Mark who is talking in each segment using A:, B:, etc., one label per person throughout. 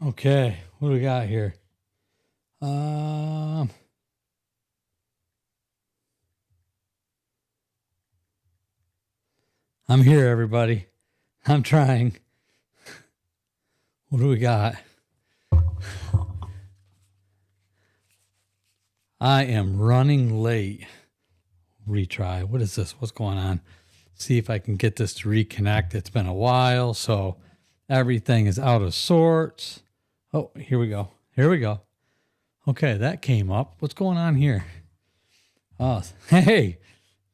A: Okay, what do we got here? I'm here, everybody. I'm trying. What do we got? I am running late. Retry. What is this? What's going on? See if I can get this to reconnect. It's been a while, so everything is out of sorts. Oh, here we go. Here we go. Okay, that came up. What's going on here? Oh, hey,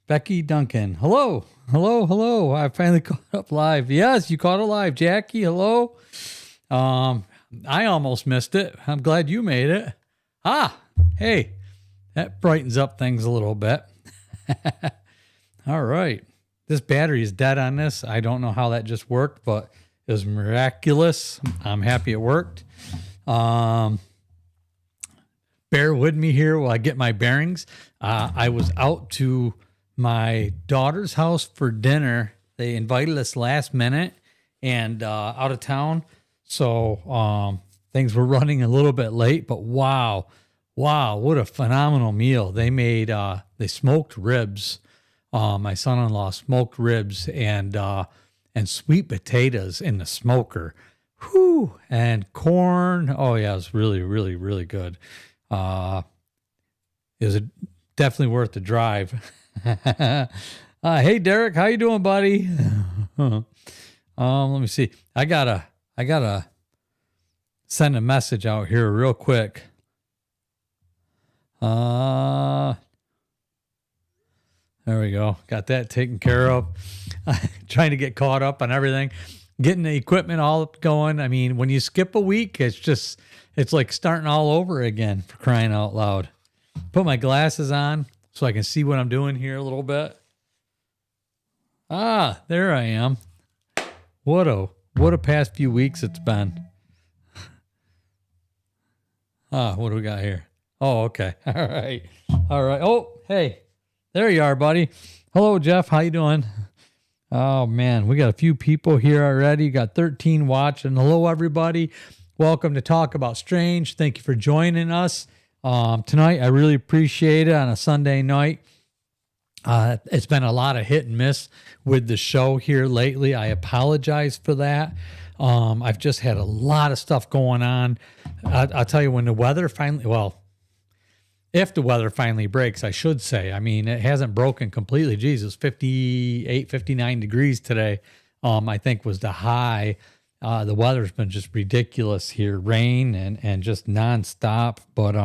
A: Becky Duncan. Hello. Hello, hello. I finally caught up live. Yes, you caught it live. Jackie, hello. I almost missed it. I'm glad you made it. Hey, that brightens up things a little bit. All right. This battery is dead on this. I don't know how that just worked, but it was miraculous. I'm happy it worked. Bear with me here while I get my bearings. I was out to my daughter's house for dinner. They invited us last minute and out of town. So things were running a little bit late, but wow, what a phenomenal meal. They made, they smoked ribs. My son-in-law smoked ribs and sweet potatoes in the smoker. Whew, and corn. Oh yeah, it was really, really, really good. It was definitely worth the drive. Hey Derek, how you doing, buddy? Let me see. I gotta send a message out here real quick. There we go. Got that taken care of. Trying to get caught up on everything. Getting the equipment all up going. I mean, when you skip a week, it's like starting all over again, for crying out loud. Put my glasses on so I can see what I'm doing here a little bit. There I am. What a past few weeks it's been. What do we got here? Oh, okay. All right. Oh, hey, there you are, buddy. Hello, Jeff. How you doing? Oh man, we got a few people here already. You got 13 watching. Hello, everybody. Welcome to Talk About Strange. Thank you for joining us tonight. I really appreciate it on a Sunday night. It's been a lot of hit and miss with the show here lately. I apologize for that. I've just had a lot of stuff going on. I'll tell you, when the weather if the weather finally breaks, I should say. I mean, it hasn't broken completely. Jesus, 58, 59 degrees today, I think was the high. The weather's been just ridiculous here, rain and just nonstop. But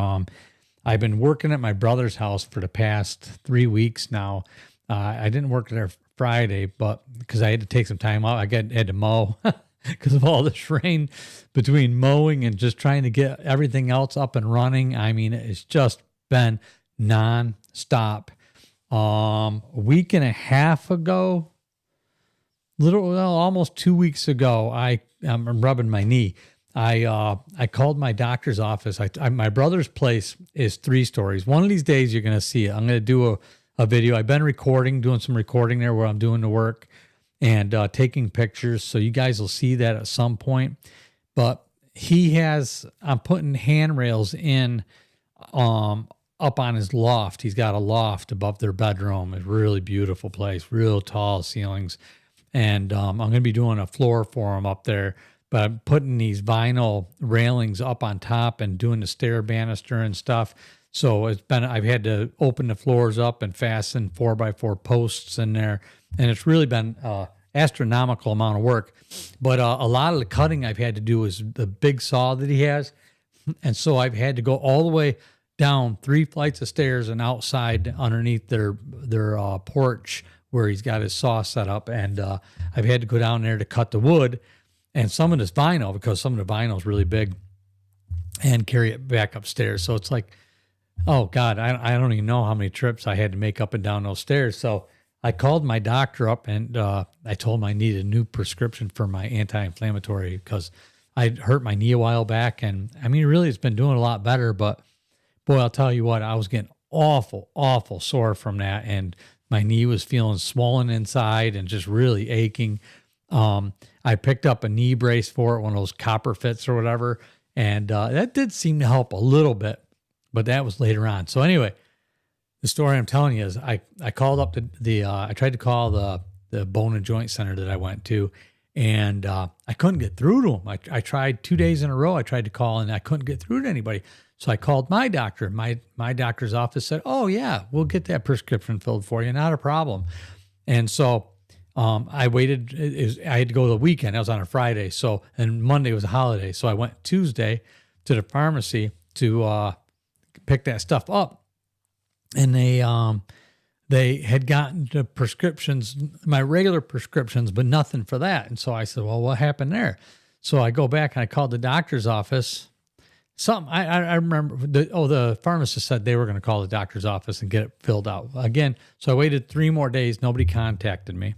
A: I've been working at my brother's house for the past 3 weeks now. I didn't work there Friday, but because I had to take some time out, had to mow because of all this rain. Between mowing and just trying to get everything else up and running, I mean, it's just been non-stop. A week and a half ago, almost 2 weeks ago, I'm rubbing my knee. I called my doctor's office. My brother's place is 3 stories. One of these days you're going to see it. I'm going to do a video. I've been doing some recording there where I'm doing the work and taking pictures. So you guys will see that at some point. But I'm putting handrails in up on his loft. He's got a loft above their bedroom. It's a really beautiful place, real tall ceilings. And I'm going to be doing a floor for him up there. But I'm putting these vinyl railings up on top and doing the stair banister and stuff. So I've had to open the floors up and fasten 4x4 posts in there. And it's really been astronomical amount of work. But a lot of the cutting I've had to do is the big saw that he has. And so I've had to go all the way down 3 flights of stairs and outside underneath their porch where he's got his saw set up. And I've had to go down there to cut the wood and some of this vinyl, because some of the vinyl is really big, and carry it back upstairs. So it's like, oh God, I don't even know how many trips I had to make up and down those stairs. So I called my doctor up and I told him I needed a new prescription for my anti-inflammatory because I'd hurt my knee a while back. And I mean, really, it's been doing a lot better. But boy, I'll tell you what, I was getting awful sore from that. And my knee was feeling swollen inside and just really aching. I picked up a knee brace for it, one of those copper fits or whatever. And that did seem to help a little bit, but that was later on. So anyway, the story I'm telling you is I called up I tried to call the bone and joint center that I went to, and I couldn't get through to them. I tried 2 days in a row. I tried to call and I couldn't get through to anybody. So I called my doctor. My doctor's office said, "Oh yeah, we'll get that prescription filled for you. Not a problem." And so I waited. I had to go the weekend. I was on a Friday. And Monday was a holiday. So I went Tuesday to the pharmacy to pick that stuff up. And they had gotten the prescriptions, my regular prescriptions, but nothing for that. And so I said, "Well, what happened there?" So I go back and I called the doctor's office. I remember the pharmacist said they were going to call the doctor's office and get it filled out again. So I waited 3 more days. Nobody contacted me.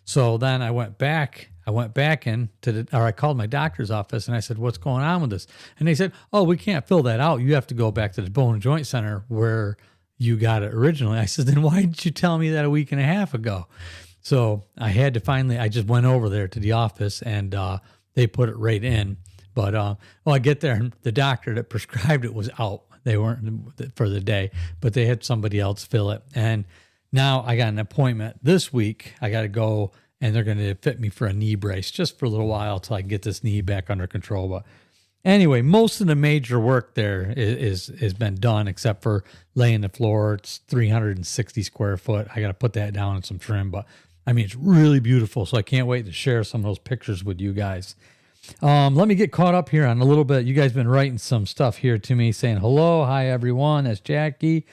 A: So then I went back in I called my doctor's office and I said, "What's going on with this?" And they said, "Oh, we can't fill that out. You have to go back to the bone and joint center where you got it originally." I said, "Then why didn't you tell me that a week and a half ago?" So I had to I just went over there to the office and they put it right in. But I get there and the doctor that prescribed it was out. They weren't for the day, but they had somebody else fill it. And now I got an appointment this week. I got to go and they're going to fit me for a knee brace just for a little while until I can get this knee back under control. But anyway, most of the major work there has been done except for laying the floor. It's 360 square foot. I got to put that down and some trim, but I mean, it's really beautiful. So I can't wait to share some of those pictures with you guys. Let me get caught up here on a little bit. You guys been writing some stuff here to me saying, "Hello, hi everyone. That's Jackie.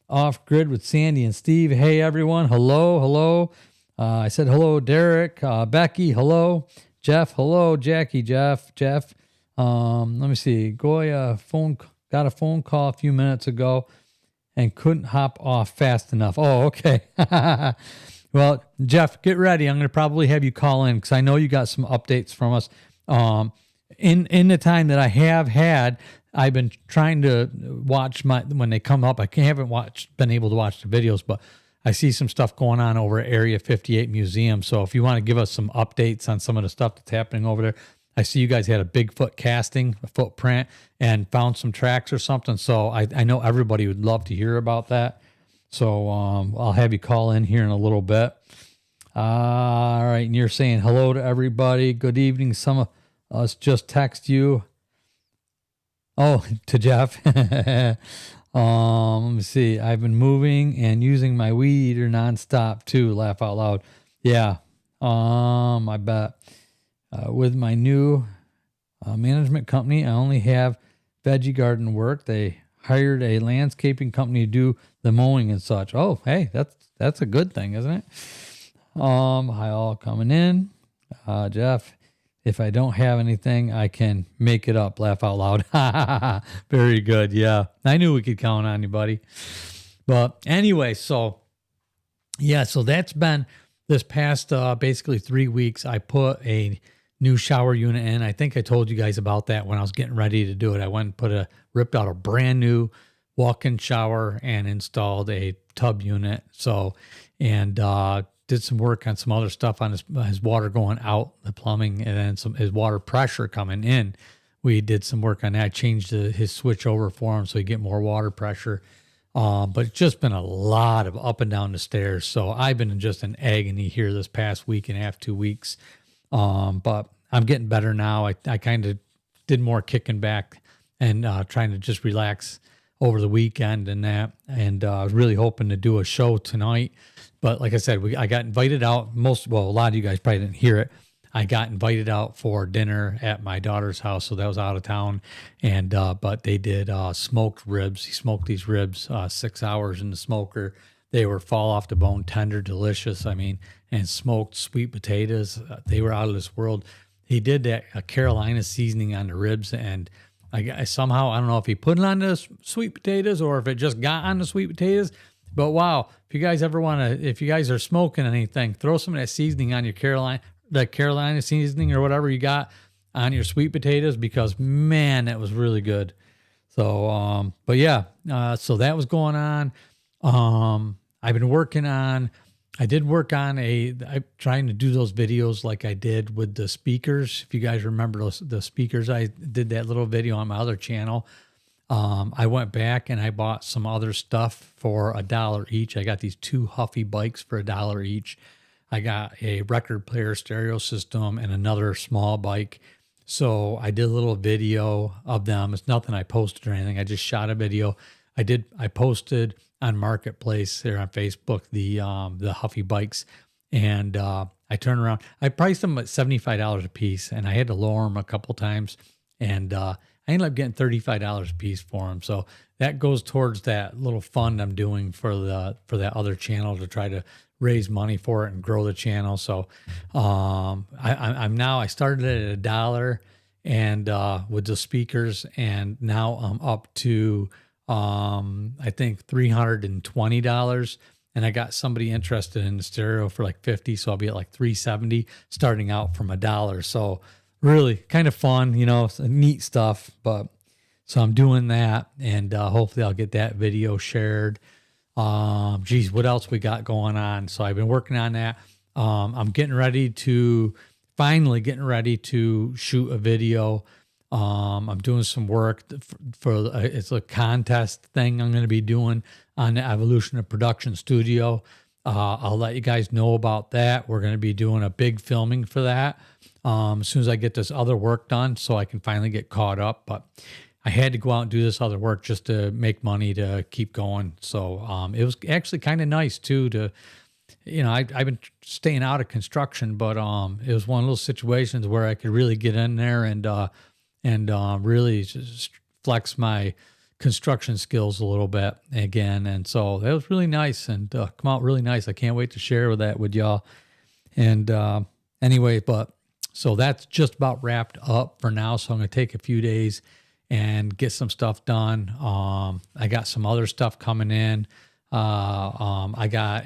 A: Off Grid with Sandy and Steve. Hey everyone. Hello. I said hello, Derek, Becky. Hello, Jeff. Hello, Jackie, Jeff. Let me see. Goya got a phone call a few minutes ago and couldn't hop off fast enough. Oh, okay. Well, Jeff, get ready. I'm going to probably have you call in because I know you got some updates from us. In the time that I have had, I've been trying to watch when they come up. I haven't been able to watch the videos, but I see some stuff going on over at Area 58 Museum. So if you want to give us some updates on some of the stuff that's happening over there, I see you guys had a Bigfoot casting, a footprint, and found some tracks or something. So I know everybody would love to hear about that. So I'll have you call in here in a little bit. All right, and you're saying hello to everybody. Good evening. Some of us just text you. Oh, to Jeff. Let me see. I've been moving and using my weed eater nonstop too. Laugh out loud. Yeah. I bet. With my new management company, I only have veggie garden work. They hired a landscaping company to do the mowing and such. Oh, hey, that's a good thing, isn't it? Hi all coming in. Jeff, if I don't have anything, I can make it up. Laugh out loud. Very good. Yeah. I knew we could count on you, buddy. But anyway, so that's been this past basically 3 weeks. I put a new shower unit in. I think I told you guys about that when I was getting ready to do it. I went and ripped out a brand new walk-in shower and installed a tub unit. So, and did some work on some other stuff on his water going out, the plumbing, and then his water pressure coming in. We did some work on that. I changed his switch over for him so he get more water pressure. But it's just been a lot of up and down the stairs. So I've been just in agony here this past week and a half, 2 weeks. But I'm getting better now. I kind of did more kicking back and trying to just relax over the weekend and that. And I was really hoping to do a show tonight. But like I said, I got invited out. A lot of you guys probably didn't hear it. I got invited out for dinner at my daughter's house, so that was out of town. And but they did smoked ribs. He smoked these ribs 6 hours in the smoker. They were fall off the bone, tender, delicious. I mean, and smoked sweet potatoes. They were out of this world. He did that a Carolina seasoning on the ribs, and I somehow, I don't know if he put it on the sweet potatoes or if it just got on the sweet potatoes. But wow, if you guys are smoking anything, throw some of that seasoning on your Carolina seasoning or whatever you got on your sweet potatoes, because man, that was really good. So, but yeah, so that was going on. I've been working on I did work on I'm trying to do those videos like I did with the speakers. If you guys remember the speakers, I did that little video on my other channel. I went back and I bought some other stuff for $1 each. I got these 2 Huffy bikes for $1 each. I got a record player stereo system and another small bike. So I did a little video of them. It's nothing I posted or anything. I just shot a video. I posted on Marketplace there on Facebook the Huffy bikes, and I turned around. I priced them at $75 a piece, and I had to lower them a couple times, and I ended up getting $35 a piece for them. So that goes towards that little fund I'm doing for that other channel to try to raise money for it and grow the channel. So I started it at $1 and with the speakers, and now I'm up to I think $320, and I got somebody interested in the stereo for like 50, so I'll be at like 370 starting out from $1. So really kind of fun, neat stuff. But so I'm doing that, and hopefully I'll get that video shared. Geez, what else we got going on? So I've been working on that. I'm finally getting ready to shoot a video. I'm doing some work for it's a contest thing I'm going to be doing on the Evolution of Production Studio. I'll let you guys know about that. We're going to be doing a big filming for that as soon as I get this other work done, so I can finally get caught up. But I had to go out and do this other work just to make money to keep going. So it was actually kind of nice too to, I've been staying out of construction, but it was one of those situations where I could really get in there and really just flex my construction skills a little bit again. And so that was really nice and come out really nice. I can't wait to share that with y'all. And anyway, so that's just about wrapped up for now. So I'm going to take a few days and get some stuff done. I got some other stuff coming in. I got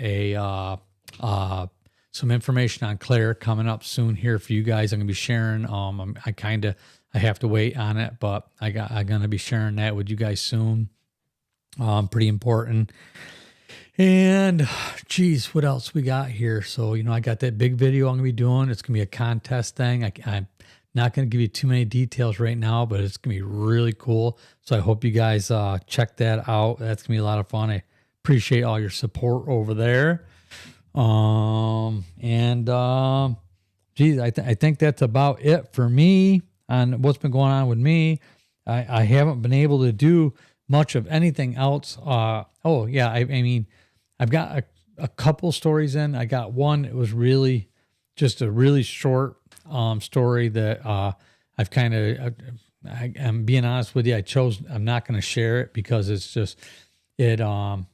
A: some information on Claire coming up soon here for you guys. I'm going to be sharing. I have to wait on it, but I'm going to be sharing that with you guys soon. Pretty important. And geez, what else we got here? So, I got that big video I'm going to be doing. It's going to be a contest thing. I'm not going to give you too many details right now, but it's going to be really cool. So I hope you guys check that out. That's going to be a lot of fun. I appreciate all your support over there. Geez, I think that's about it for me on what's been going on with me. I haven't been able to do much of anything else. I've got a couple stories in. I got one. It was really just a really short story that I'm being honest with you. I'm not going to share it because it's just I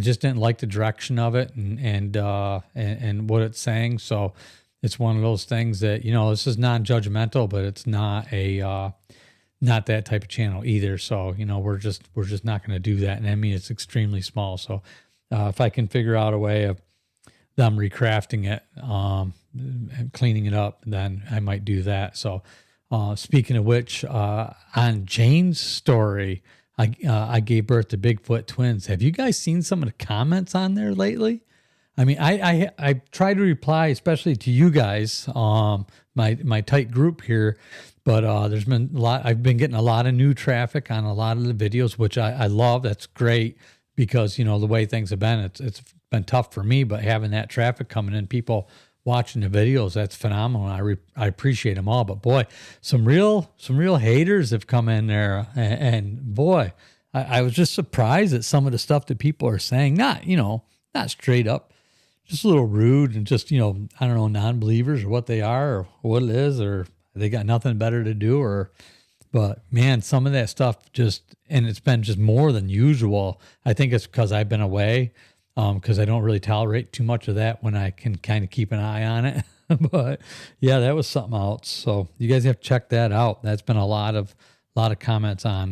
A: just didn't like the direction of it and what it's saying. So it's one of those things that, this is non-judgmental, but it's not not that type of channel either. So, we're just not going to do that. And I mean, it's extremely small. So if I can figure out a way of them recrafting it and cleaning it up, then I might do that. So speaking of which, on Jane's story, I gave birth to Bigfoot twins. Have you guys seen some of the comments on there lately? I mean, I try to reply, especially to you guys, my tight group here, but there's been a lot. I've been getting a lot of new traffic on a lot of the videos, which I love. That's great because the way things have been, it's been tough for me. But having that traffic coming in, people watching the videos, that's phenomenal. I appreciate them all. But boy, some real haters have come in there, and boy, I was just surprised at some of the stuff that people are saying. Not straight up. Just a little rude and just, I don't know, non-believers or what they are or what it is, or they got nothing better to do but man, some of that stuff and it's been just more than usual. I think it's because I've been away, because I don't really tolerate too much of that when I can kind of keep an eye on it. But yeah, that was something else. So you guys have to check that out. That's been a lot of comments on,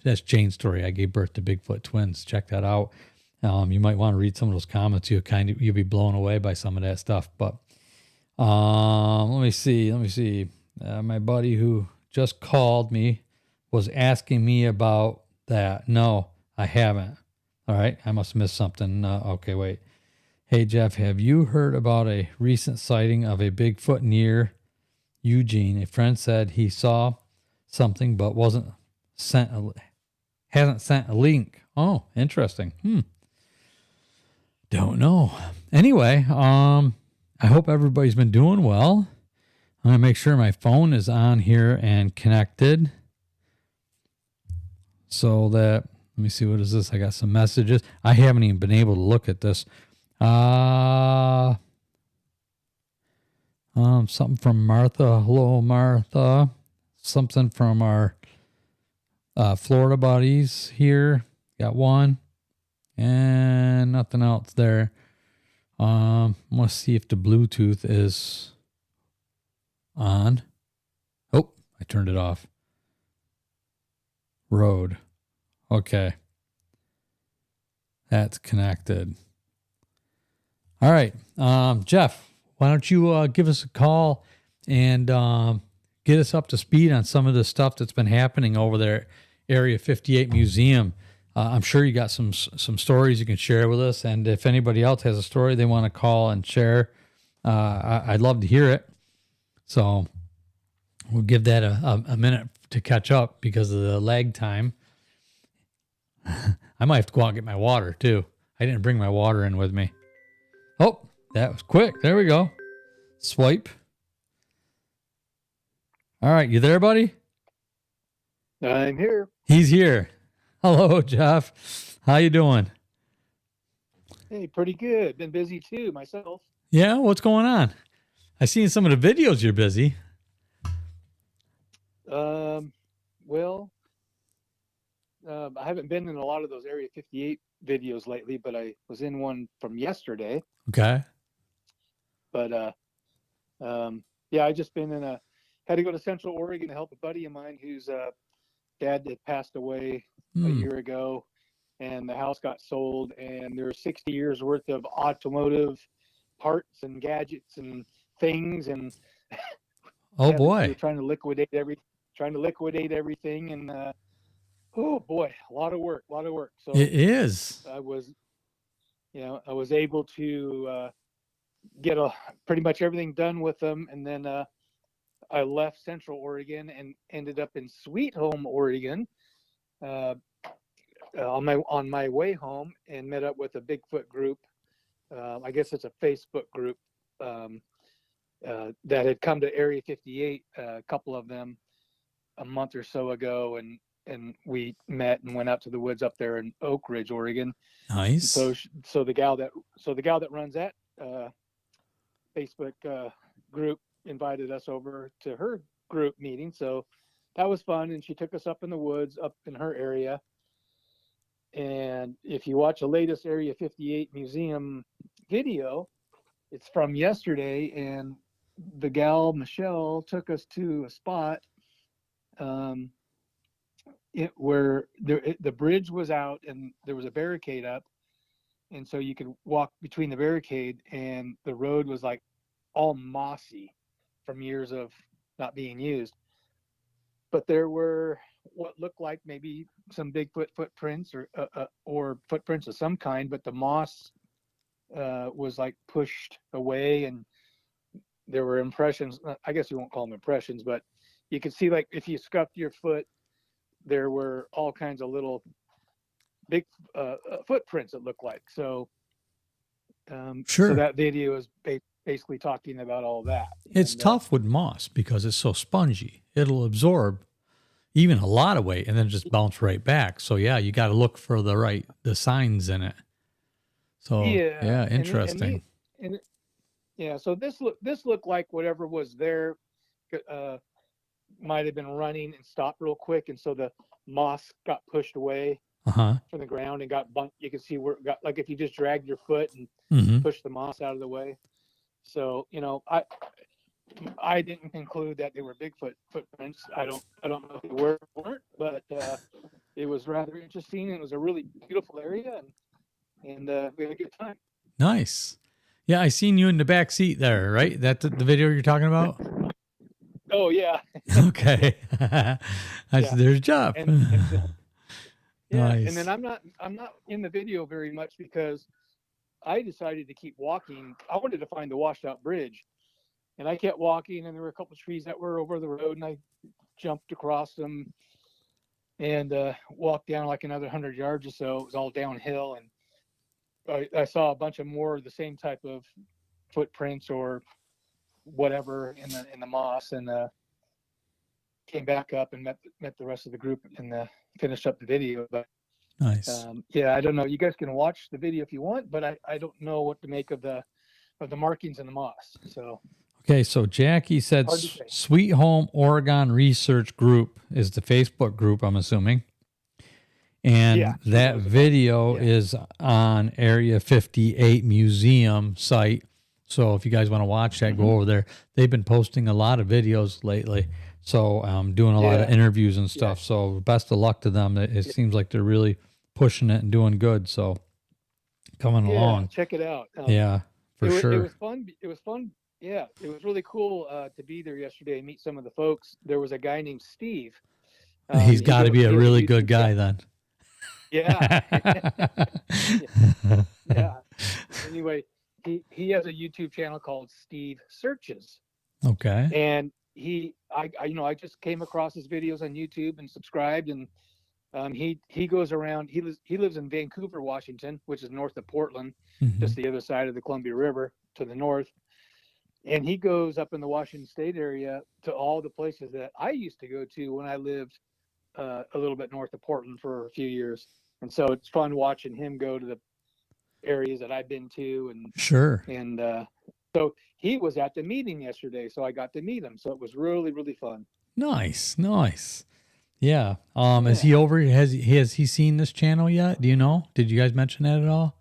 A: that's Jane's story. I gave birth to Bigfoot twins. Check that out. You might want to read some of those comments. You'll be blown away by some of that stuff. But let me see. My buddy who just called me was asking me about that. No, I haven't. All right, I must have missed something. Okay, wait. Hey, Jeff, have you heard about a recent sighting of a Bigfoot near Eugene? A friend said he saw something but hasn't sent a link. Oh, interesting. Don't know. Anyway, I hope everybody's been doing well. I'm going to make sure my phone is on here and connected so that, let me see, what is this? I got some messages. I haven't even been able to look at this. Something from Martha. Hello, Martha. Something from our Florida buddies here. Got one. And nothing else there. I want to see if the Bluetooth is on. Oh, I turned it off. Road. Okay. That's connected. All right. Jeff, why don't you give us a call and get us up to speed on some of the stuff that's been happening over there at Area 58 Museum. I'm sure you got some stories you can share with us. And if anybody else has a story they want to call and share, I'd love to hear it. So we'll give that a minute to catch up because of the lag time. I might have to go out and get my water too. I didn't bring my water in with me. Oh, that was quick. There we go. Swipe. All right. You there, buddy?
B: I'm here.
A: He's here. Hello, Jeff. How you doing?
B: Hey, pretty good. Been busy too myself.
A: Yeah, what's going on? I seen some of the videos you're busy.
B: Well, I haven't been in a lot of those Area 58 videos lately, but I was in one from yesterday.
A: Okay.
B: But yeah, I just been had to go to Central Oregon to help a buddy of mine whose dad had passed away a year ago, and the house got sold, and there were 60 years worth of automotive parts and gadgets and things, and
A: oh boy,
B: we were trying to liquidate everything, and oh boy, a lot of work. So
A: it is.
B: I was able to get pretty much everything done with them, and then I left Central Oregon and ended up in Sweet Home, Oregon, on my way home, and met up with a Bigfoot group. I guess it's a Facebook group that had come to Area 58, a couple of them, a month or so ago, and we met and went out to the woods up there in Oak Ridge, Oregon.
A: Nice.
B: So the gal that runs that Facebook group invited us over to her group meeting. So that was fun, and she took us up in the woods up in her area. And if you watch the latest Area 58 Museum video, it's from yesterday, and the gal Michelle took us to a spot where the bridge was out and there was a barricade up, and so you could walk between the barricade, and the road was like all mossy from years of not being used. But there were what looked like maybe some Bigfoot footprints or footprints of some kind, but the moss was like pushed away, and there were impressions. I guess you won't call them impressions, but you could see, like, if you scuffed your foot, there were all kinds of little big footprints it looked like. So
A: sure.
B: So that video is basically talking about all that.
A: It's tough with moss because it's so spongy. It'll absorb even a lot of weight and then just bounce right back. So yeah, you got to look for the signs in it. So yeah, interesting.
B: Yeah, so this looked like whatever was there might have been running and stopped real quick, and so the moss got pushed away from the ground and got bumped. You can see where it got, like if you just dragged your foot and pushed the moss out of the way. So I didn't conclude that they were Bigfoot footprints. I don't know if they were or weren't, but it was rather interesting. It was a really beautiful area, and we had a good time.
A: Nice. Yeah, I seen you in the back seat there, right? That's the video you're talking about?
B: Oh yeah.
A: Okay. There's Jeff.
B: Yeah,
A: nice.
B: And then I'm not in the video very much because I decided to keep walking. I wanted to find the washed out bridge, and I kept walking, and there were a couple of trees that were over the road, and I jumped across them and walked down like another 100 yards or so. It was all downhill, and I saw a bunch of more of the same type of footprints or whatever in the moss, and came back up and met the rest of the group and finished up the video. But
A: Nice.
B: yeah, I don't know. You guys can watch the video if you want, but I don't know what to make of the markings in the moss. So
A: okay, so Jackie said Sweet Home Oregon Research Group is the Facebook group, I'm assuming. And that video is on Area 58 Museum site. So if you guys want to watch that, go over there. They've been posting a lot of videos lately. So doing a lot of interviews and stuff. So best of luck to them. It seems like they're really pushing it and doing good. So coming along.
B: Check it out.
A: Sure.
B: It was fun. It was fun. Yeah, it was really cool to be there yesterday and meet some of the folks. There was a guy named Steve.
A: He's got to be a really good guy then.
B: Yeah. Yeah. Anyway, he has a YouTube channel called Steve Searches.
A: Okay.
B: And I just came across his videos on YouTube and subscribed, and he goes around. He lives in Vancouver, Washington, which is north of Portland, just the other side of the Columbia River to the north. And he goes up in the Washington State area to all the places that I used to go to when I lived a little bit north of Portland for a few years. And so it's fun watching him go to the areas that I've been to. And
A: sure.
B: And so he was at the meeting yesterday, so I got to meet him. So it was really, really fun.
A: Nice. Yeah. Is he over? Has he seen this channel yet? Do you know? Did you guys mention that at all?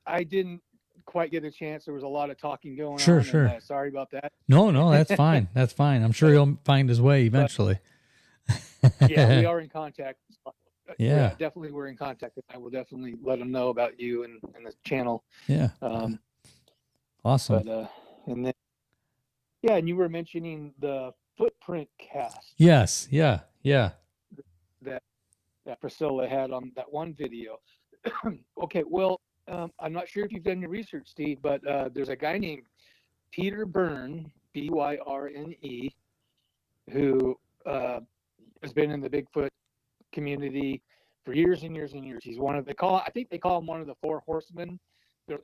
B: I didn't quite get a chance. There was a lot of talking going on.
A: Sure.
B: And, sorry about that.
A: No, that's fine. That's fine. I'm sure he'll find his way eventually.
B: Yeah, we are in contact.
A: Yeah,
B: definitely we're in contact. I will definitely let him know about you and the channel.
A: Yeah. Awesome.
B: But and then and you were mentioning the footprint cast.
A: Yes. Yeah.
B: That Priscilla had on that one video. Okay, well, I'm not sure if you've done your research, Steve, but there's a guy named Peter Byrne, Byrne, who has been in the Bigfoot community for years and years and years. He's one of I think they call him one of the four horsemen.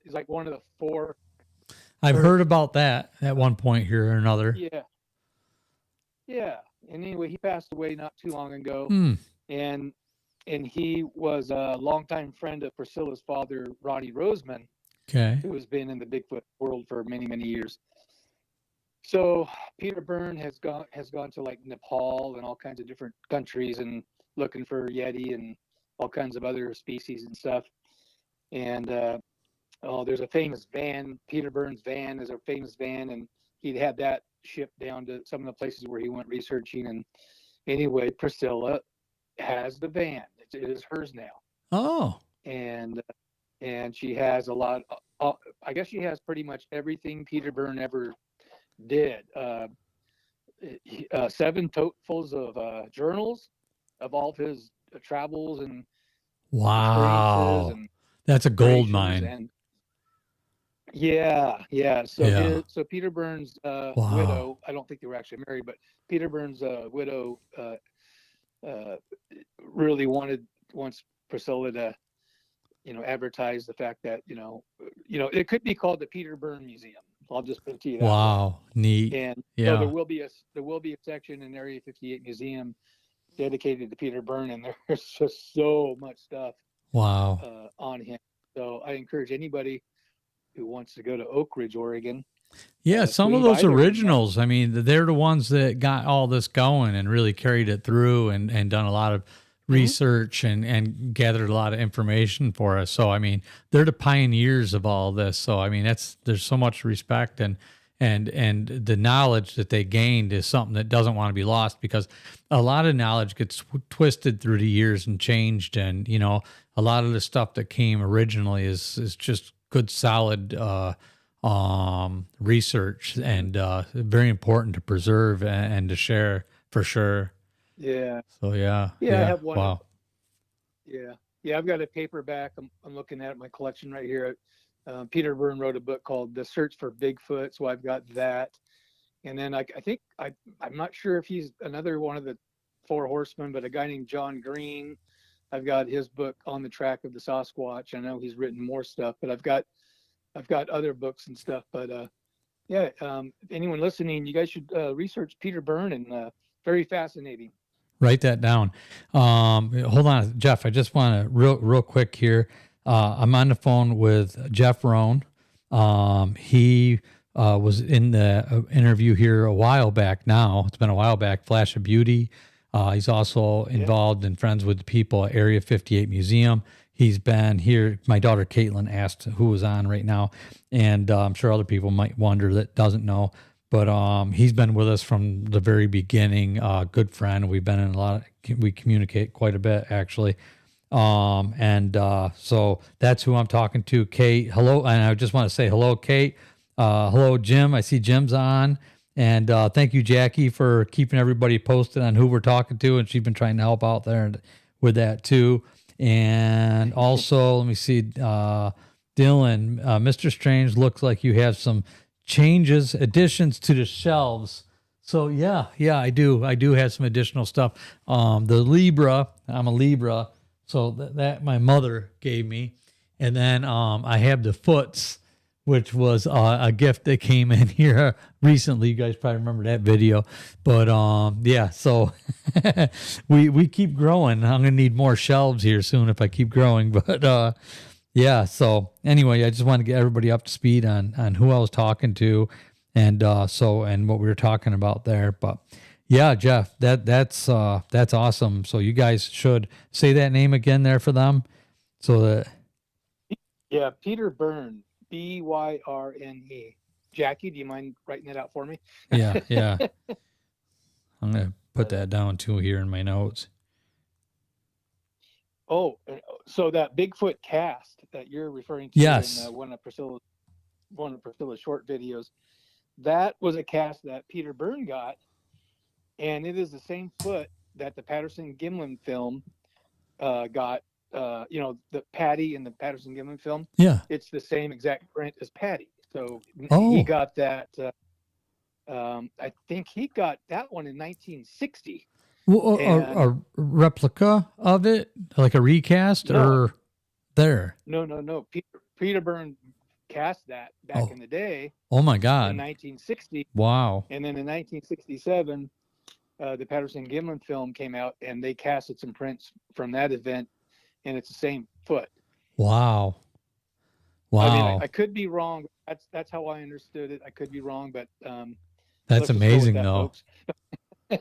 B: He's like one of the four.
A: I've heard about that at one point here or another.
B: Yeah. And anyway, he passed away not too long ago. And he was a longtime friend of Priscilla's father, Ronnie Roseman, who has been in the Bigfoot world for many, many years. So Peter Byrne has gone to like Nepal and all kinds of different countries and looking for Yeti and all kinds of other species and stuff. And there's a famous van. Peter Byrne's van is a famous van, and he'd had that shipped down to some of the places where he went researching. And anyway, Priscilla has the van. It is hers now.
A: Oh.
B: And she has a lot. I guess she has pretty much everything Peter Byrne ever did. 7 totefuls of journals of all of his travels and
A: wow,
B: and
A: that's a gold mine.
B: And so Peter Byrne's widow, I don't think they were actually married, but Peter Byrne's widow really wants Priscilla to advertise the fact that it could be called the Peter Byrne Museum. I'll just put it to you that
A: wow
B: way.
A: Neat.
B: And so there will be a section in Area 58 Museum dedicated to Peter Byrne, and there's just so much stuff on him. So I encourage anybody who wants to go to Oak Ridge, Oregon.
A: Some of those originals, I mean, they're the ones that got all this going and really carried it through and done a lot of research and gathered a lot of information for us. So, I mean, they're the pioneers of all this. So, I mean, there's so much respect and the knowledge that they gained is something that doesn't want to be lost, because a lot of knowledge gets twisted through the years and changed. And, a lot of the stuff that came originally is just good, solid, research and very important to preserve and to share for sure.
B: Yeah.
A: So yeah.
B: I have one.
A: Wow.
B: Yeah. Yeah, I've got a paperback. I'm looking at my collection right here. Peter Byrne wrote a book called The Search for Bigfoot, so I've got that. And then I think I'm not sure if he's another one of the Four Horsemen, but a guy named John Green. I've got his book On the Track of the Sasquatch. I know he's written more stuff, but I've got other books and stuff. But yeah, anyone listening, you guys should research Peter Byrne, and very fascinating.
A: Write that down. Hold on, Jeff. I just want to real quick here. I'm on the phone with Jeff Rohn. He was in the interview here a while back now. It's been a while back, Flash of Beauty. He's also involved and friends with the people at Area 58 Museum. He's been here. My daughter Caitlin asked who was on right now, and I'm sure other people might wonder that doesn't know. But he's been with us from the very beginning. Good friend. We've been in we communicate quite a bit, actually. So that's who I'm talking to. Kate, hello. And I just want to say hello, Kate. Hello, Jim. I see Jim's on. And thank you, Jackie, for keeping everybody posted on who we're talking to. And she's been trying to help out there with that, too. And also, let me see, Dylan, Mr. Strange, looks like you have some additions to the shelves. So yeah, I do have some additional stuff. The Libra, I'm a Libra, so that my mother gave me. And then I have the Foots, which was a gift that came in here recently. You guys probably remember that video. But yeah, so we keep growing. I'm gonna need more shelves here soon if I keep growing. But yeah, so anyway, I just want to get everybody up to speed on who I was talking to, and what we were talking about there. But yeah, Jeff, that's awesome. So you guys should say that name again there for them, so that.
B: Yeah, Peter Byrne, Byrne. Jackie, do you mind writing that out for me?
A: Yeah. I'm gonna put that down too here in my notes.
B: Oh, so that Bigfoot cast that you're referring to
A: yes.
B: in one of Priscilla's short videos, that was a cast that Peter Byrne got, and it is the same foot that the Patterson-Gimlin film got. The Patty in the Patterson-Gimlin film.
A: Yeah, it's
B: the same exact print as Patty. So
A: he
B: got that. I think he got that one in 1960.
A: Well, a replica of it, like a recast, or there?
B: No. Peter Byrne cast that back in the day.
A: Oh my God!
B: In 1960.
A: Wow.
B: And then in 1967, the Patterson-Gimlin film came out, and they casted some prints from that event, and it's the same foot.
A: Wow.
B: I mean, I could be wrong. That's how I understood it. I could be wrong, but
A: that's amazing, though.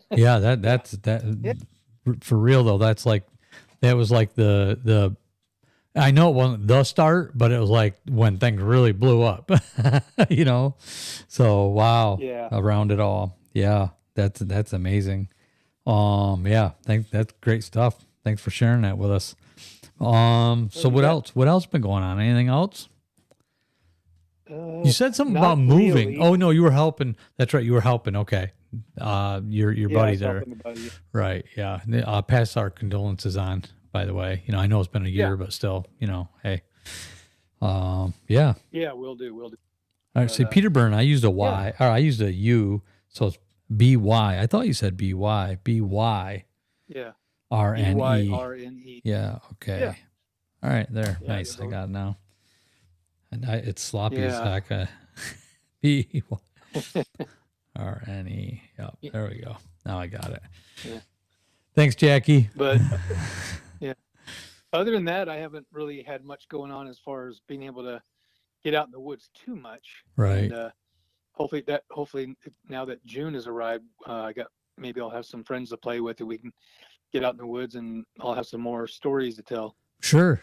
A: Yeah, that's
B: Yeah.
A: For real though. That was like the. I know it wasn't the start, but it was like when things really blew up. So wow.
B: Yeah.
A: Around it all. Yeah, that's amazing. Yeah, that's great stuff. Thanks for sharing that with us. So what else? What else been going on? Anything else? You said something about moving.
B: Really.
A: Oh no, you were helping. That's right, you were helping. Okay, your buddy there,
B: buddy.
A: right? Yeah. Pass our condolences on. By the way, I know it's been a year, but still, hey. Yeah.
B: Yeah, we'll do.
A: All right. So Peter Byrne, I used a Y, or I used a U, so it's B-Y. I thought you said B-Y. B-Y.
B: Yeah.
A: R-N-E.
B: B-Y-R-N-E.
A: Yeah. Okay.
B: Yeah.
A: All right. There.
B: Yeah,
A: nice. I got it now. And it's sloppy as heck. B-R-N-E. Yep. There we go. Now I got it.
B: Yeah.
A: Thanks, Jackie.
B: But yeah. Other than that, I haven't really had much going on as far as being able to get out in the woods too much.
A: Right.
B: And hopefully now that June has arrived, maybe I'll have some friends to play with, and we can get out in the woods, and I'll have some more stories to tell.
A: Sure.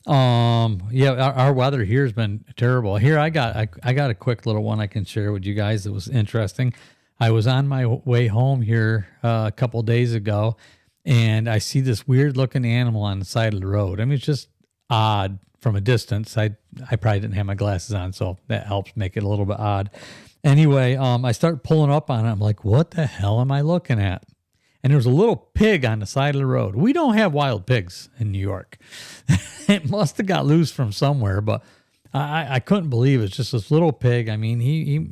A: Yeah, our weather here has been terrible. Here, I got a quick little one I can share with you guys that was interesting. I was on my way home here a couple of days ago, and I see this weird looking animal on the side of the road. I mean, it's just odd from a distance. I probably didn't have my glasses on, so that helps make it a little bit odd. Anyway, I start pulling up on it. I'm like, what the hell am I looking at? and there was a little pig on the side of the road. We don't have wild pigs in New York. It must have got loose from somewhere, but I couldn't believe it's just this little pig. I mean, he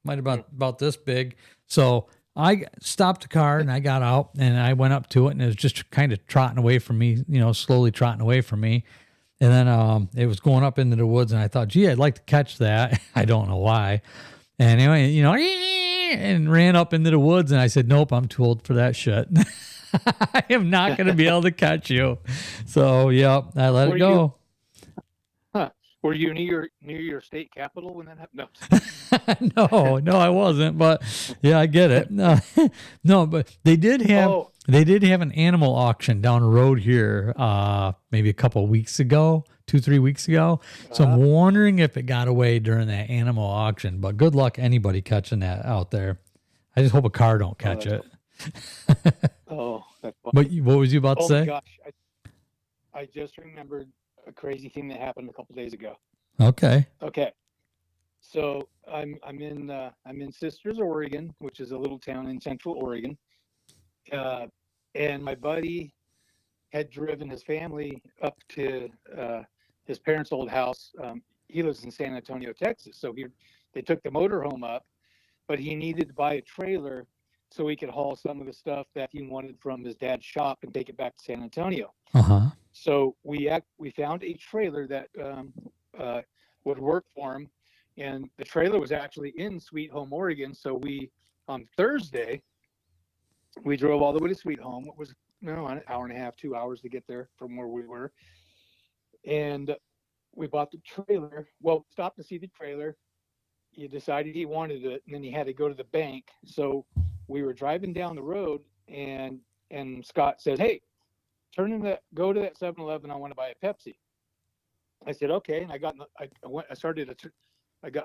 A: might have been about this big. So I stopped the car and I got out and I went up to it, and it was just kind of trotting away from me, slowly trotting away from me. And then it was going up into the woods, and I thought, gee, I'd like to catch that. I don't know why. And anyway, and ran up into the woods, and I said, nope, I'm too old for that shit. I am not going to be able to catch you. So, yeah, I let it go.
B: Were you near your state capital when that happened?
A: No, I wasn't. But yeah, I get it. No, but they did have an animal auction down the road here, maybe a couple of weeks ago, 2-3 weeks ago. So I'm wondering if it got away during that animal auction. But good luck anybody catching that out there. I just hope a car don't catch it.
B: That's funny.
A: But what was you about to say?
B: Oh my gosh, I just remembered a crazy thing that happened a couple days ago.
A: Okay.
B: So I'm in Sisters, Oregon, which is a little town in Central Oregon, and my buddy had driven his family up to his parents' old house. He lives in San Antonio, Texas, so they took the motorhome up, but he needed to buy a trailer so he could haul some of the stuff that he wanted from his dad's shop and take it back to San Antonio. So we found a trailer that would work for him, and the trailer was actually in Sweet Home, Oregon. So on Thursday, we drove all the way to Sweet Home. It was an hour and a half, 2 hours to get there from where we were, and we bought the trailer. Well, stopped to see the trailer. He decided he wanted it, and then he had to go to the bank. So we were driving down the road, and Scott said, "Hey, go to that 7-Eleven. I want to buy a Pepsi." I said, "Okay." And I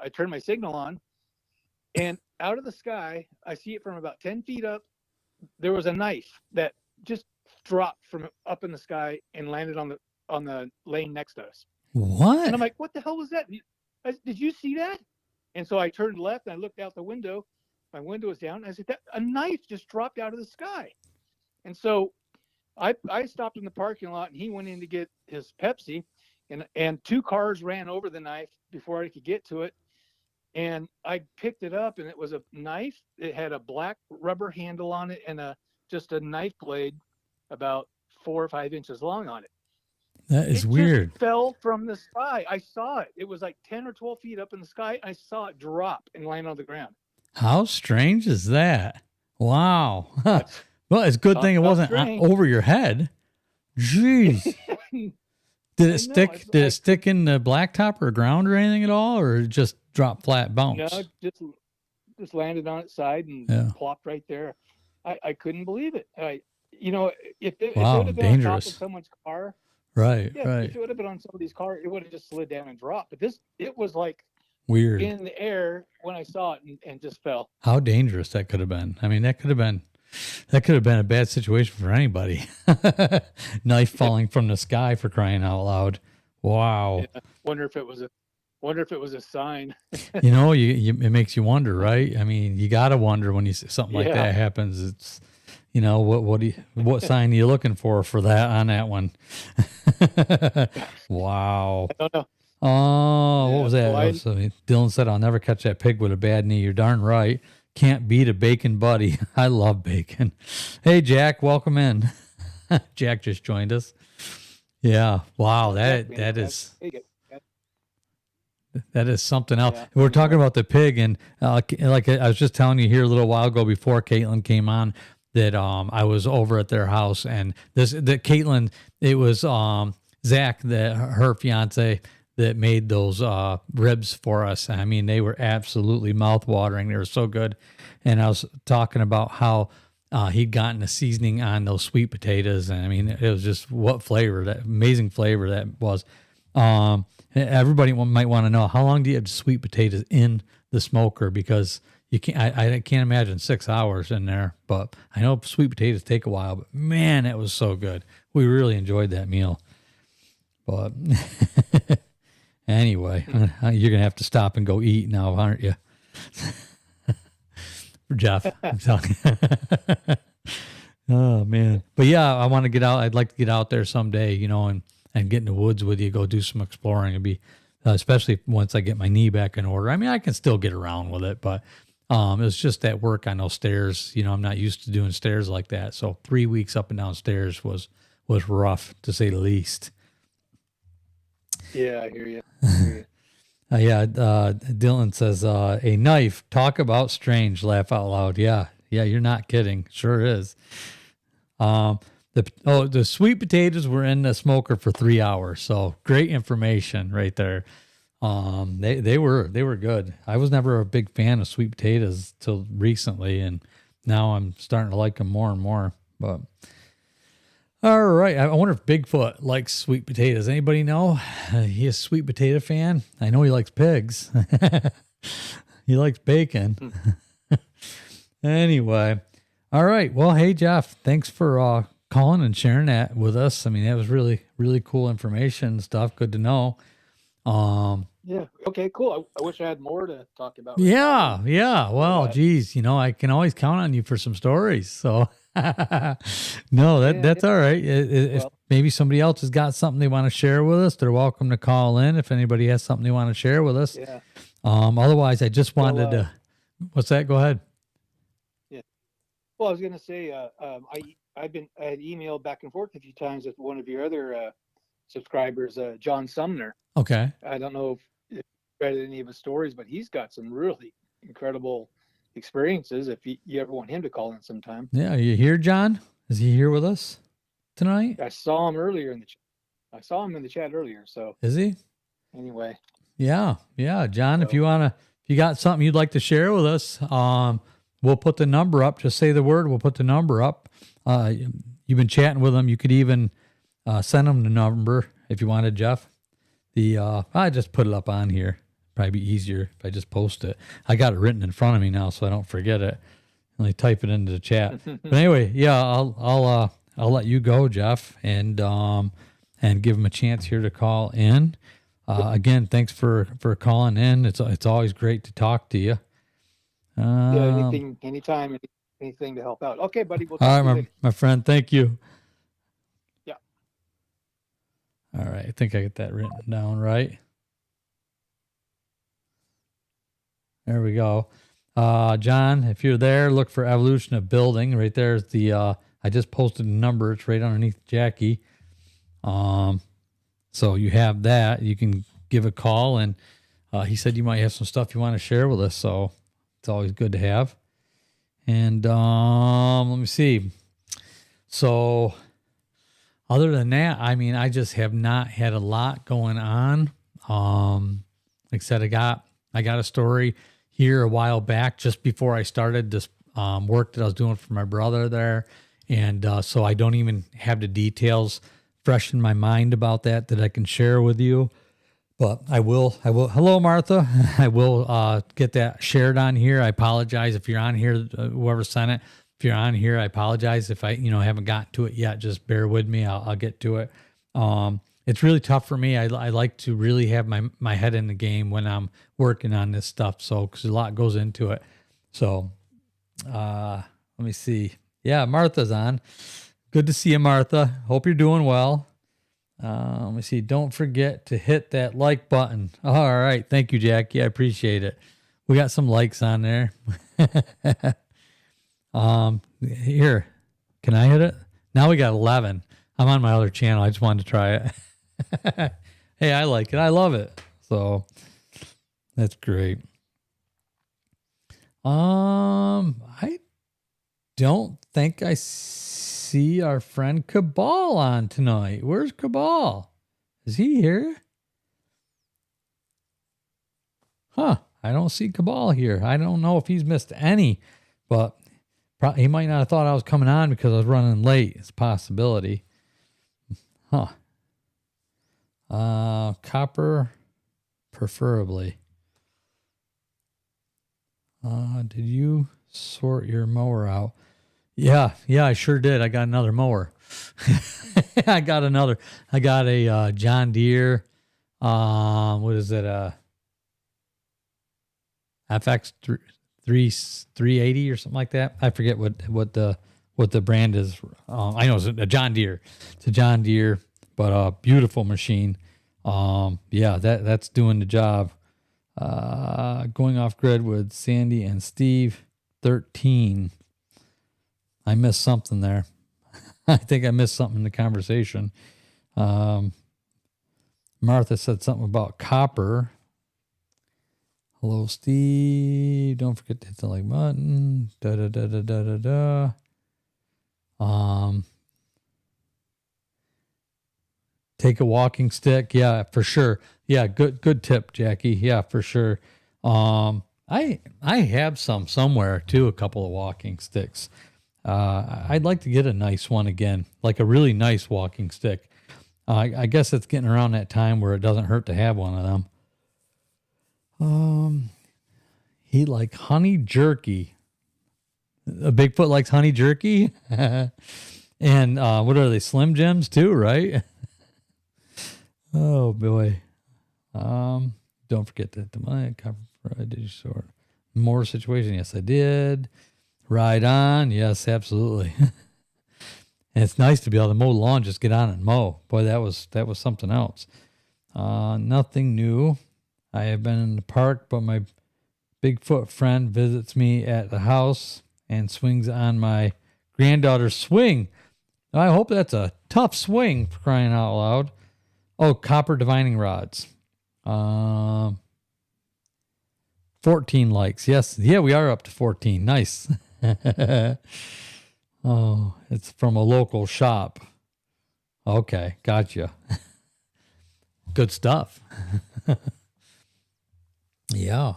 B: turned my signal on, and out of the sky, I see it from about 10 feet up. There was a knife that just dropped from up in the sky and landed on the lane next to us.
A: What?
B: And I'm like, "What the hell was that? Did you see that?" And so I turned left and I looked out the window. My window was down. And I said, a knife just dropped out of the sky. And so I stopped in the parking lot, and he went in to get his Pepsi, and 2 cars ran over the knife before I could get to it. And I picked it up, and it was a knife. It had a black rubber handle on it and just a knife blade about 4 or 5 inches long on it.
A: That is weird.
B: Just fell from the sky. I saw it. It was like 10 or 12 feet up in the sky. I saw it drop and land on the ground.
A: How strange is that? Wow. Well, it's a good thing it wasn't over your head. Jeez. Did it stick? Did it stick in the blacktop or ground or anything at all, or it just dropped flat, bounce?
B: No, just landed on its side and plopped right there. I couldn't believe it. If it would have been
A: dangerous.
B: on top of someone's car,
A: right.
B: If it would have been on somebody's car, it would have just slid down and dropped. But it was like
A: weird
B: in the air when I saw it and just fell.
A: How dangerous that could have been. I mean, that could have been a bad situation for anybody. Knife falling from the sky, for crying out loud. Wow.
B: Yeah. Wonder if it was a sign.
A: It makes you wonder, right? I mean, you got to wonder when something like that happens. It's, what sign are you looking for that on that one? Wow.
B: I don't know.
A: Oh, what was that? So Dylan said, "I'll never catch that pig with a bad knee." You're darn right. Can't beat a bacon buddy. I love bacon. Hey, Jack, welcome in. Jack just joined us. Yeah. Wow. That is something else. Yeah. We're talking about the pig, and like I was just telling you here a little while ago before Caitlin came on that I was over at their house, and Caitlin, it was Zach, her fiance, that made those ribs for us. I mean, they were absolutely mouth-watering. They were so good. And I was talking about how he'd gotten the seasoning on those sweet potatoes. And I mean, it was just what flavor, that amazing flavor that was. Everybody might want to know, how long do you have sweet potatoes in the smoker? Because you can't, I can't imagine 6 hours in there, but I know sweet potatoes take a while, but man, it was so good. We really enjoyed that meal. But anyway, you're going to have to stop and go eat now, aren't you? Jeff, I'm telling you. Oh man. But yeah, I want to get out. I'd like to get out there someday, and get in the woods with you, go do some exploring. It'd be, especially once I get my knee back in order. I mean, I can still get around with it, but it was just that work on those stairs. I'm not used to doing stairs like that. So 3 weeks up and down stairs was rough, to say the least.
B: Yeah, I hear you.
A: Dylan says, a knife, talk about strange, laugh out loud. Yeah, you're not kidding. Sure is. The sweet potatoes were in the smoker for 3 hours. So great information right there. They were good. I was never a big fan of sweet potatoes till recently, and now I'm starting to like them more and more. But all right, I wonder if Bigfoot likes sweet potatoes. Anybody know? He is a sweet potato fan. I know he likes pigs. He likes bacon. Anyway, all right. Well, hey Jeff, thanks for calling and sharing that with us. I mean, that was really, really cool information and stuff. Good to know.
B: Yeah. Okay, cool. I wish I had more to talk about.
A: Yeah. Well, geez, I can always count on you for some stories. So no, that's all right. If maybe somebody else has got something they want to share with us, they're welcome to call in. If anybody has something they want to share with us.
B: Yeah.
A: Otherwise I just wanted to, what's that? Go ahead.
B: Yeah. Well, I was going to say, I had emailed back and forth a few times with one of your other subscribers, John Sumner.
A: Okay.
B: I don't know if you read any of his stories, but he's got some really incredible experiences. If you ever want him to call in sometime.
A: Yeah. Are you here, John? Is he here with us tonight?
B: I saw him earlier in the chat. I saw him in the chat earlier. So
A: is he?
B: Anyway.
A: Yeah. John, if you got something you'd like to share with us, we'll put the number up. Just say the word. We'll put the number up. You've been chatting with him. You could even send him the number if you wanted, Jeff. I just put it up on here. Probably be easier if I just post it. I got it written in front of me now, so I don't forget it. Only type it into the chat. But anyway, yeah, I'll let you go, Jeff, and give him a chance here to call in. Again, thanks for calling in. It's always great to talk to you.
B: Yeah, anytime, anything to help out. Okay, buddy. We'll
A: all right, my friend. Thank you.
B: Yeah.
A: All right. I think I get that written down right. There we go. John, if you're there, look for Evolution of Building. Right there's the, I just posted a number. It's right underneath Jackie. So you have that. You can give a call, and he said you might have some stuff you want to share with us. So it's always good to have. And let me see. So other than that, I mean, I just have not had a lot going on. Like I said, I got a story here a while back, just before I started this work that I was doing for my brother there. And so I don't even have the details fresh in my mind about that I can share with you. But I will. Hello, Martha. I will get that shared on here. I apologize if you're on here, whoever sent it. If you're on here, I apologize if I, haven't gotten to it yet. Just bear with me. I'll get to it. It's really tough for me. I like to really have my head in the game when I'm working on this stuff. So, because a lot goes into it. So, let me see. Yeah, Martha's on. Good to see you, Martha. Hope you're doing well. Let me see. Don't forget to hit that like button. All right. Thank you, Jackie. I appreciate it. We got some likes on there. Here, can I hit it? Now we got 11. I'm on my other channel. I just wanted to try it. Hey, I like it. I love it. So that's great. I don't think I see our friend Cabal on tonight. Where's Cabal? Is he here? Huh. I don't see Cabal here. I don't know if he's missed any, but he might not have thought I was coming on because I was running late. It's a possibility. Huh. Copper, preferably. Did you sort your mower out? Yeah, I sure did. I got another mower. I got a John Deere. What is it? FX 380 or something like that. I forget what what the brand is. I know it's a John Deere. It's a John Deere, but a beautiful machine. Yeah, that's doing the job. Going off grid with Sandy and Steve, 13. I missed something there. I think I missed something in the conversation. Martha said something about copper. Hello, Steve. Don't forget to hit the like button. Take a walking stick. Yeah, for sure. Yeah, good tip, Jackie. Yeah, for sure. I have some somewhere too, a couple of walking sticks. I'd like to get a nice one again, like a really nice walking stick. I guess it's getting around that time where it doesn't hurt to have one of them. He like honey jerky. A Bigfoot likes honey jerky. And what are they? Slim Jims too, right? Oh boy. Don't forget that the mic cover. Did you sort more situation? Yes, I did. Ride on. Yes, absolutely. And it's nice to be able to mow the lawn, just get on and mow. Boy, that was something else. Nothing new. I have been in the park, but my Bigfoot friend visits me at the house and swings on my granddaughter's swing. I hope that's a tough swing, for crying out loud. Oh, copper divining rods. 14 likes. Yes. Yeah, we are up to 14. Nice. Oh, it's from a local shop. Okay. Gotcha. Good stuff. Yeah.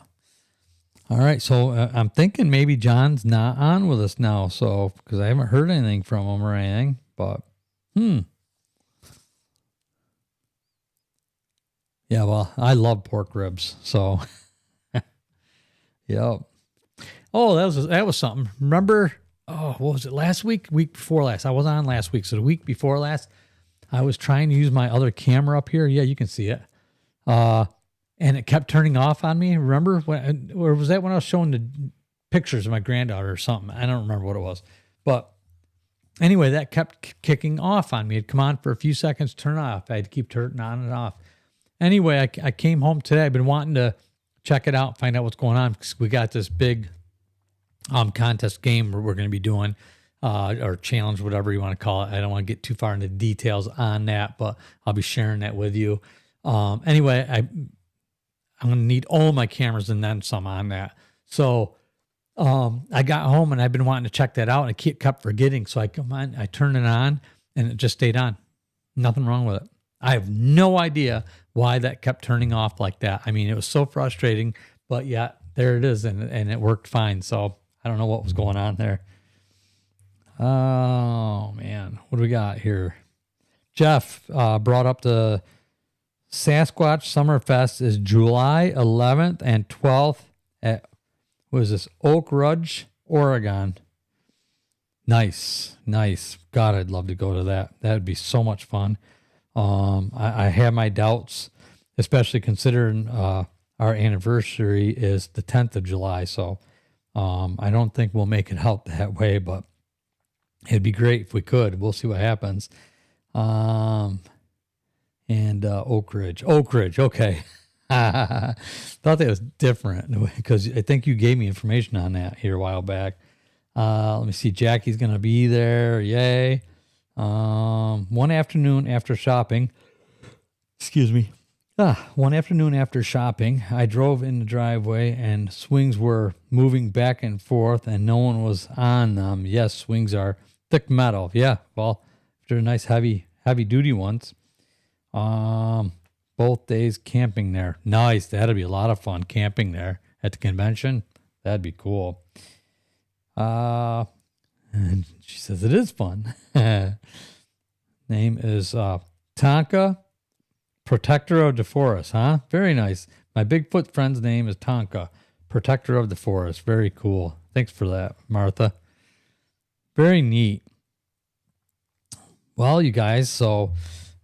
A: All right. So I'm thinking maybe John's not on with us now. So, because I haven't heard anything from him or anything, but, yeah, well, I love pork ribs. So, yeah. Oh, that was something. Remember, what was it, last week? Week before last. I was on last week. So the week before last, I was trying to use my other camera up here. Yeah, you can see it. And it kept turning off on me. Remember? Or was that when I was showing the pictures of my granddaughter or something? I don't remember what it was. But anyway, that kept kicking off on me. It'd come on for a few seconds, turn off. I had to keep turning on and off. Anyway, I came home today. I've been wanting to check it out, find out what's going on, because we got this big contest game where we're going to be doing, or challenge, whatever you want to call it. I don't want to get too far into details on that, but I'll be sharing that with you. Anyway, I'm going to need all my cameras and then some on that. So I got home and I've been wanting to check that out, and I kept forgetting. So I turned it on and it just stayed on. Nothing wrong with it. I have no idea why that kept turning off like that. I mean, it was so frustrating, but yeah, there it is. And it worked fine. So I don't know what was going on there. Oh man, what do we got here? Jeff brought up the Sasquatch Summerfest is July 11th and 12th at, what is this, Oak Ridge, Oregon. Nice. God, I'd love to go to that. That would be so much fun. I have my doubts, especially considering our anniversary is the 10th of July. So I don't think we'll make it out that way, but it'd be great if we could. We'll see what happens. And Oak Ridge. Okay. Thought that was different because I think you gave me information on that here a while back. Let me see. Jackie's going to be there. Yay. One afternoon after shopping, one afternoon after shopping, I drove in the driveway and swings were moving back and forth and no one was on them. Yes, swings are thick metal. Yeah. Well, they're nice, heavy duty ones. Both days camping there. Nice. That'd be a lot of fun camping there at the convention. That'd be cool. And she says it is fun. Name is Tonka, Protector of the Forest, huh? Very nice. My Bigfoot friend's name is Tonka, Protector of the Forest. Very cool. Thanks for that, Martha. Very neat. Well, you guys, so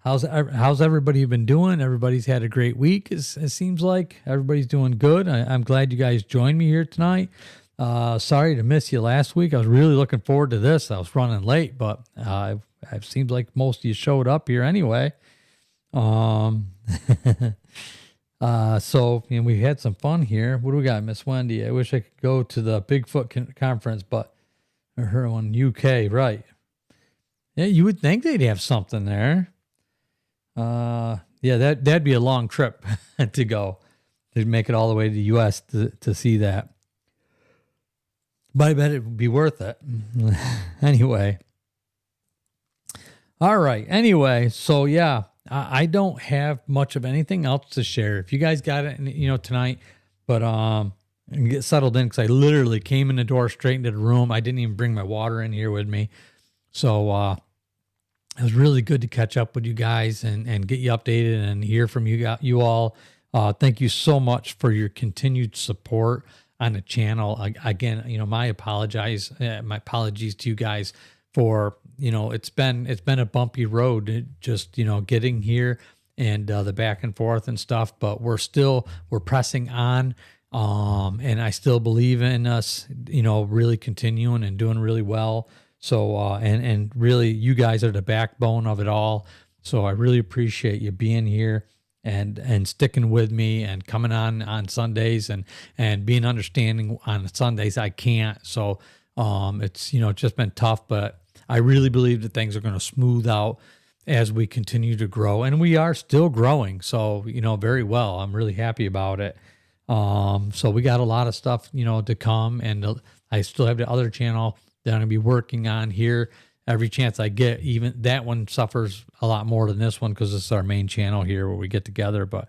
A: how's everybody been doing? Everybody's had a great week. It seems like everybody's doing good. I'm glad you guys joined me here tonight. Sorry to miss you last week. I was really looking forward to this. I was running late, but it seems like most of you showed up here anyway. So we had some fun here. What do we got, Miss Wendy? I wish I could go to the Bigfoot conference, but her one UK, right? Yeah, you would think they'd have something there. Yeah, that'd be a long trip to go to make it all the way to the U.S. to see that. But I bet it would be worth it. Anyway. All right. Anyway, so yeah, I don't have much of anything else to share. If you guys got it, tonight, but and get settled in because I literally came in the door straight into the room. I didn't even bring my water in here with me. So it was really good to catch up with you guys and get you updated and hear from you all. Thank you so much for your continued support on the channel. Again, my apologies to you guys for, it's been a bumpy road just, getting here and the back and forth and stuff, but we're pressing on. And I still believe in us, really continuing and doing really well. So, and really you guys are the backbone of it all. So I really appreciate you being here and sticking with me and coming on Sundays and being understanding on Sundays. I can't. So, it's, just been tough, but I really believe that things are going to smooth out as we continue to grow, and we are still growing. So, very well. I'm really happy about it. So we got a lot of stuff, to come, and I still have the other channel that I'm going to be working on here every chance I get. Even that one suffers a lot more than this one because this is our main channel here where we get together. But,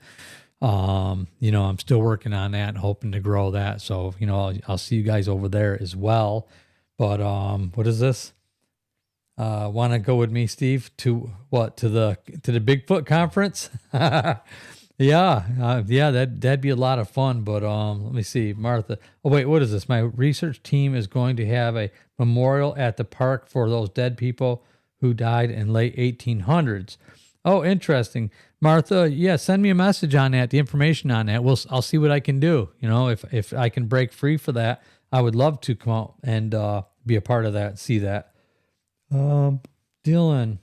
A: I'm still working on that and hoping to grow that. So, I'll see you guys over there as well. But, what is this? Want to go with me, Steve, to what? To the Bigfoot conference? Yeah, that'd be a lot of fun. But let me see, Martha. Oh wait, what is this? My research team is going to have a memorial at the park for those dead people who died in late 1800s. Oh, interesting, Martha. Yeah, send me a message on that, the information on that. I'll see what I can do. If I can break free for that, I would love to come out and be a part of that, see that. Dylan,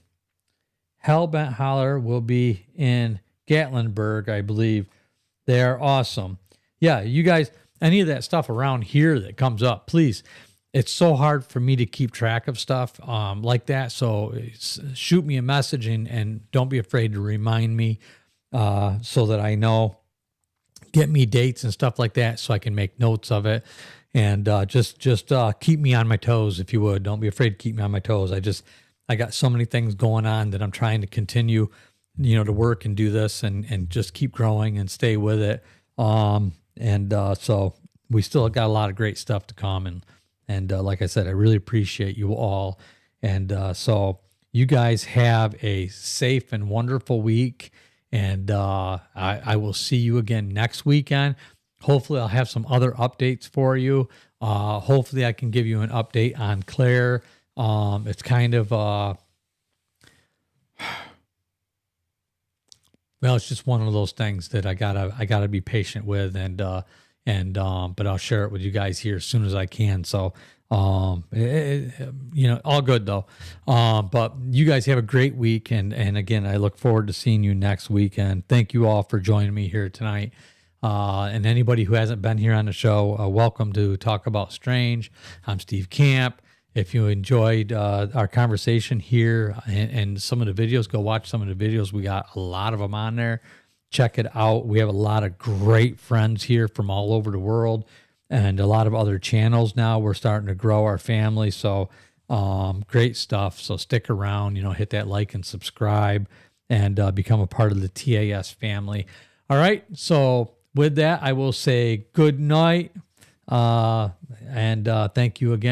A: Hellbent Holler will be in Gatlinburg, I believe. They are awesome. Yeah, you guys, any of that stuff around here that comes up, please. It's so hard for me to keep track of stuff like that. So shoot me a message and don't be afraid to remind me so that I know. Get me dates and stuff like that so I can make notes of it. And just keep me on my toes, if you would. Don't be afraid to keep me on my toes. I got so many things going on that I'm trying to continue to work and do this and just keep growing and stay with it. So we still got a lot of great stuff to come. And like I said, I really appreciate you all. And so you guys have a safe and wonderful week. And I will see you again next weekend. Hopefully I'll have some other updates for you. Hopefully I can give you an update on Claire. It's kind of, well, it's just one of those things that I gotta be patient with, but I'll share it with you guys here as soon as I can. So, all good though. But you guys have a great week. And again, I look forward to seeing you next weekend. Thank you all for joining me here tonight. And anybody who hasn't been here on the show, welcome to Talk About Strange. I'm Steve Camp. If you enjoyed our conversation here and some of the videos, go watch some of the videos. We got a lot of them on there. Check it out. We have a lot of great friends here from all over the world and a lot of other channels now. We're starting to grow our family. So great stuff. So stick around, hit that like and subscribe and become a part of the TAS family. All right. So with that, I will say good night and thank you again.